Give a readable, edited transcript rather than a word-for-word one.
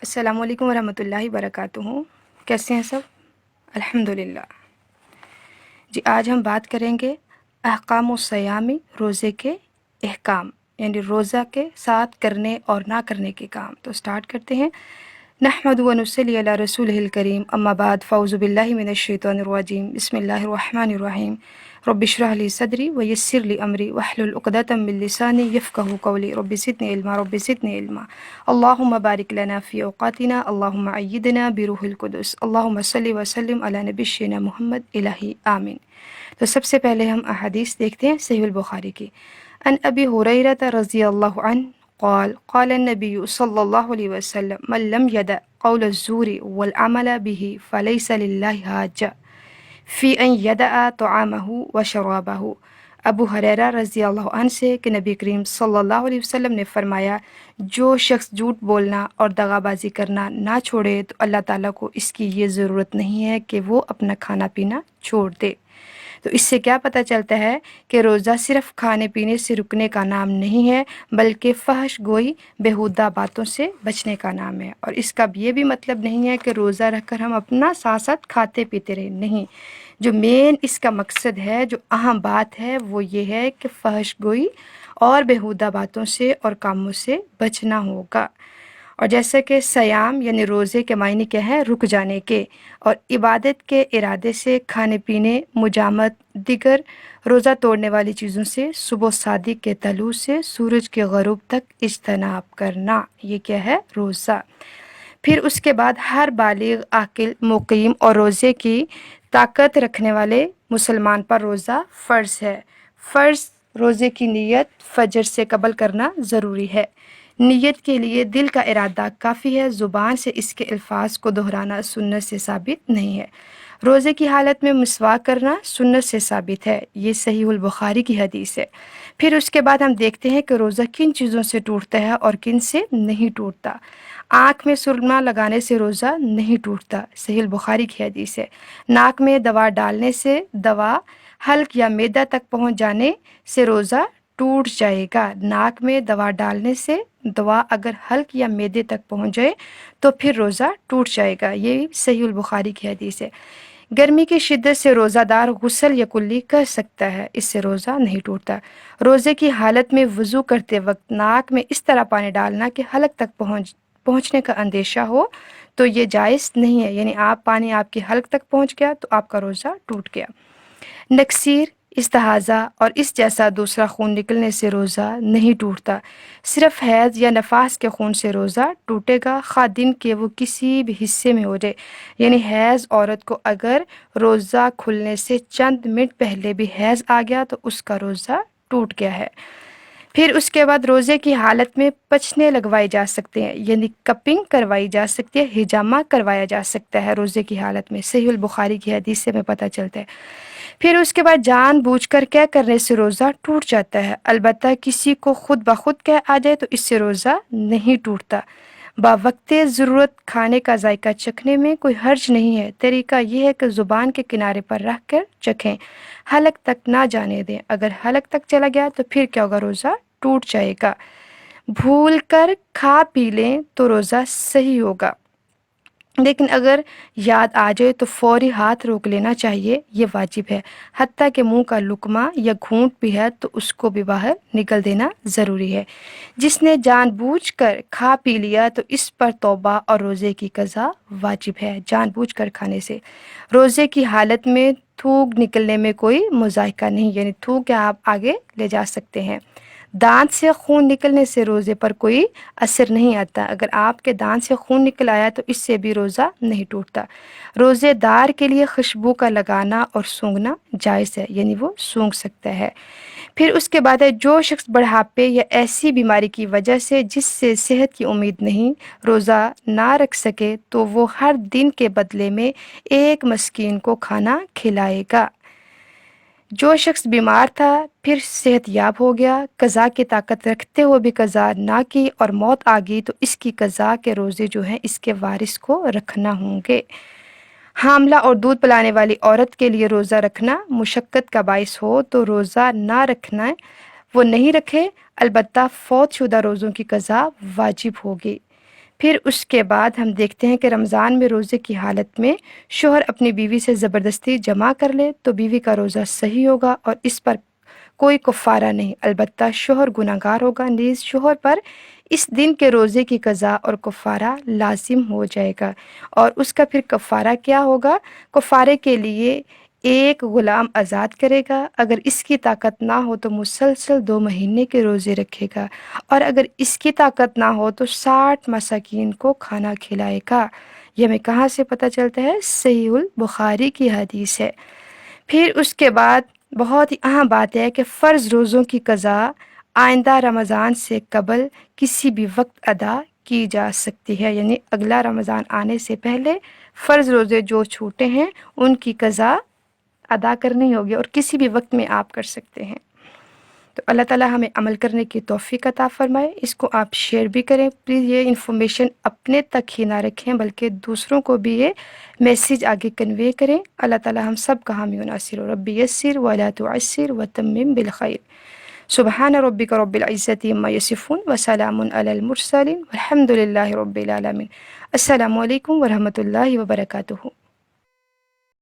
السلام علیکم ورحمۃ اللہ وبرکاتہ۔ کیسے ہیں سب؟ الحمدللہ۔ جی آج ہم بات کریں گے احکام الصیامی، روزے کے احکام، یعنی روزہ کے ساتھ کرنے اور نہ کرنے کے کام۔ تو سٹارٹ کرتے ہیں۔ نحمد و نصلی علی رسولہ الکریم، اما بعد، فاعوذ باللہ من الشیطان الرجیم، بسم اللہ الرحمن الرحیم۔ رب اشرح لی صدری ویسر لی امری واحلل عقدۃ من لسانی یفقہوا قولی، رب زدنی علما، رب زدنی علما۔ اللہم بارک لنا فی اوقاتنا، اللہم ایدنا بروح القدس، اللہم صلی وسلم علی نبینا محمد الہی آمین۔ تو سب سے پہلے ہم احادیث دیکھتے ہیں صحیح البخاری کی۔ ان ابی ہریرہ رضی اللہ عنہ قال قال النبی صلی اللہ علیہ وسلم من لم يدع قول الزور والعمل به فليس لله حاجہ فی ان یدع طعامہ و شرابہ۔ ابو ہریرہ رضی اللہ عنہ سے کہ نبی کریم صلی اللہ علیہ وسلم نے فرمایا، جو شخص جھوٹ بولنا اور دغا بازی کرنا نہ چھوڑے تو اللہ تعالیٰ کو اس کی یہ ضرورت نہیں ہے کہ وہ اپنا کھانا پینا چھوڑ دے۔ تو اس سے کیا پتہ چلتا ہے کہ روزہ صرف کھانے پینے سے رکنے کا نام نہیں ہے، بلکہ فحش گوئی بیہودہ باتوں سے بچنے کا نام ہے۔ اور اس کا یہ بھی مطلب نہیں ہے کہ روزہ رکھ کر ہم اپنا ساتھ ساتھ کھاتے پیتے رہیں، نہیں۔ جو مین اس کا مقصد ہے، جو اہم بات ہے، وہ یہ ہے کہ فحش گوئی اور بیہودہ باتوں سے اور کاموں سے بچنا ہوگا۔ اور جیسا کہ سیام یعنی روزے کے معنی کیا ہے؟ رک جانے کے، اور عبادت کے ارادے سے کھانے پینے، مجامت، دیگر روزہ توڑنے والی چیزوں سے صبح صادق کے طلوع سے سورج کے غروب تک اجتناب کرنا، یہ کیا ہے؟ روزہ۔ پھر اس کے بعد ہر بالغ، عاقل، مقیم اور روزے کی طاقت رکھنے والے مسلمان پر روزہ فرض ہے۔ فرض روزے کی نیت فجر سے قبل کرنا ضروری ہے۔ نیت کے لیے دل کا ارادہ کافی ہے، زبان سے اس کے الفاظ کو دہرانا سنت سے ثابت نہیں ہے۔ روزے کی حالت میں مسواک کرنا سنت سے ثابت ہے، یہ صحیح البخاری کی حدیث ہے۔ پھر اس کے بعد ہم دیکھتے ہیں کہ روزہ کن چیزوں سے ٹوٹتا ہے اور کن سے نہیں ٹوٹتا۔ آنکھ میں سرما لگانے سے روزہ نہیں ٹوٹتا، صحیح البخاری کی حدیث ہے۔ ناک میں دوا ڈالنے سے، دوا حلق یا معدہ تک پہنچ جانے سے روزہ ٹوٹ جائے گا۔ ناک میں دوا ڈالنے سے دوا اگر حلق یا معدے تک پہنچ جائے تو پھر روزہ ٹوٹ جائے گا، یہ صحیح البخاری کی حدیث ہے۔ گرمی کی شدت سے روزہ دار غسل یا کلی کر سکتا ہے، اس سے روزہ نہیں ٹوٹتا۔ روزے کی حالت میں وضو کرتے وقت ناک میں اس طرح پانی ڈالنا کہ حلق تک پہنچنے کا اندیشہ ہو تو یہ جائز نہیں ہے، یعنی پانی آپ کے حلق تک پہنچ گیا تو آپ کا روزہ ٹوٹ گیا۔ نکسیر، استحاضہ اور اس جیسا دوسرا خون نکلنے سے روزہ نہیں ٹوٹتا۔ صرف حیض یا نفاس کے خون سے روزہ ٹوٹے گا، خواہ دن کے وہ کسی بھی حصے میں ہو جائے۔ یعنی حیض عورت کو اگر روزہ کھلنے سے چند منٹ پہلے بھی حیض آ گیا تو اس کا روزہ ٹوٹ گیا ہے۔ پھر اس کے بعد روزے کی حالت میں پچنے لگوائے جا سکتے ہیں، یعنی کپنگ کروائی جا سکتی ہے، ہجامہ کروایا جا سکتا ہے روزے کی حالت میں، صحیح البخاری کی حدیث سے ہمیں پتہ چلتا ہے۔ پھر اس کے بعد جان بوجھ کر کیا کرنے سے روزہ ٹوٹ جاتا ہے، البتہ کسی کو خود بخود کہہ آ جائے تو اس سے روزہ نہیں ٹوٹتا۔ باوقت ضرورت کھانے کا ذائقہ چکھنے میں کوئی حرج نہیں ہے، طریقہ یہ ہے کہ زبان کے کنارے پر رکھ کر چکھیں، حلق تک نہ جانے دیں۔ اگر حلق تک چلا گیا تو پھر کیا ہوگا؟ روزہ ٹوٹ جائے گا۔ بھول کر کھا پی لیں تو روزہ صحیح ہوگا، لیکن اگر یاد آ جائے تو فوری ہاتھ روک لینا چاہیے، یہ واجب ہے۔ حتیٰ کہ منہ کا لقمہ یا گھونٹ بھی ہے تو اس کو بھی باہر نکل دینا ضروری ہے۔ جس نے جان بوجھ کر کھا پی لیا تو اس پر توبہ اور روزے کی قضا واجب ہے، جان بوجھ کر کھانے سے۔ روزے کی حالت میں تھوک نکلنے میں کوئی مضائقہ نہیں، یعنی تھوک آپ آگے لے جا سکتے ہیں۔ دانت سے خون نکلنے سے روزے پر کوئی اثر نہیں آتا، اگر آپ کے دانت سے خون نکل آیا تو اس سے بھی روزہ نہیں ٹوٹتا۔ روزے دار کے لیے خوشبو کا لگانا اور سونگھنا جائز ہے، یعنی وہ سونگھ سکتا ہے۔ پھر اس کے بعد ہے جو شخص بڑھاپے یا ایسی بیماری کی وجہ سے جس سے صحت کی امید نہیں روزہ نہ رکھ سکے تو وہ ہر دن کے بدلے میں ایک مسکین کو کھانا کھلائے گا۔ جو شخص بیمار تھا پھر صحت یاب ہو گیا، قضا کی طاقت رکھتے ہوئے بھی قضا نہ کی اور موت آ گئی تو اس کی قضا کے روزے جو ہیں اس کے وارث کو رکھنا ہوں گے۔ حاملہ اور دودھ پلانے والی عورت کے لیے روزہ رکھنا مشقت کا باعث ہو تو روزہ نہ رکھنا وہ نہیں رکھے، البتہ فوت شدہ روزوں کی قضا واجب ہوگی۔ پھر اس کے بعد ہم دیکھتے ہیں کہ رمضان میں روزے کی حالت میں شوہر اپنی بیوی سے زبردستی جمع کر لے تو بیوی کا روزہ صحیح ہوگا اور اس پر کوئی کفارہ نہیں، البتہ شوہر گناہ گار ہوگا، نیز شوہر پر اس دن کے روزے کی قضا اور کفارہ لازم ہو جائے گا۔ اور اس کا پھر کفارہ کیا ہوگا؟ کفارے کے لیے ایک غلام آزاد کرے گا، اگر اس کی طاقت نہ ہو تو مسلسل 2 مہینے کے روزے رکھے گا، اور اگر اس کی طاقت نہ ہو تو 60 مساکین کو کھانا کھلائے گا۔ یہ ہمیں کہاں سے پتہ چلتا ہے؟ صحیح البخاری کی حدیث ہے۔ پھر اس کے بعد بہت ہی اہم بات ہے کہ فرض روزوں کی قضا آئندہ رمضان سے قبل کسی بھی وقت ادا کی جا سکتی ہے، یعنی اگلا رمضان آنے سے پہلے فرض روزے جو چھوٹے ہیں ان کی قضا ادا کرنی ہوگی اور کسی بھی وقت میں آپ کر سکتے ہیں۔ تو اللہ تعالیٰ ہمیں عمل کرنے کی توفیق عطا فرمائے۔ اس کو آپ شیئر بھی کریں پلیز، یہ انفارمیشن اپنے تک ہی نہ رکھیں بلکہ دوسروں کو بھی یہ میسیج آگے کنوے کریں۔ اللہ تعالیٰ ہم سب کا حامی و ناصر ہو۔ رب یسر ولا تعسر وتمم بالخیر۔ سبحان ربک رب العزت عما یصفون وسلام علی المرسلین والحمد للہ رب العالمین۔ السلام علیکم ورحمۃ اللہ وبرکاتہ۔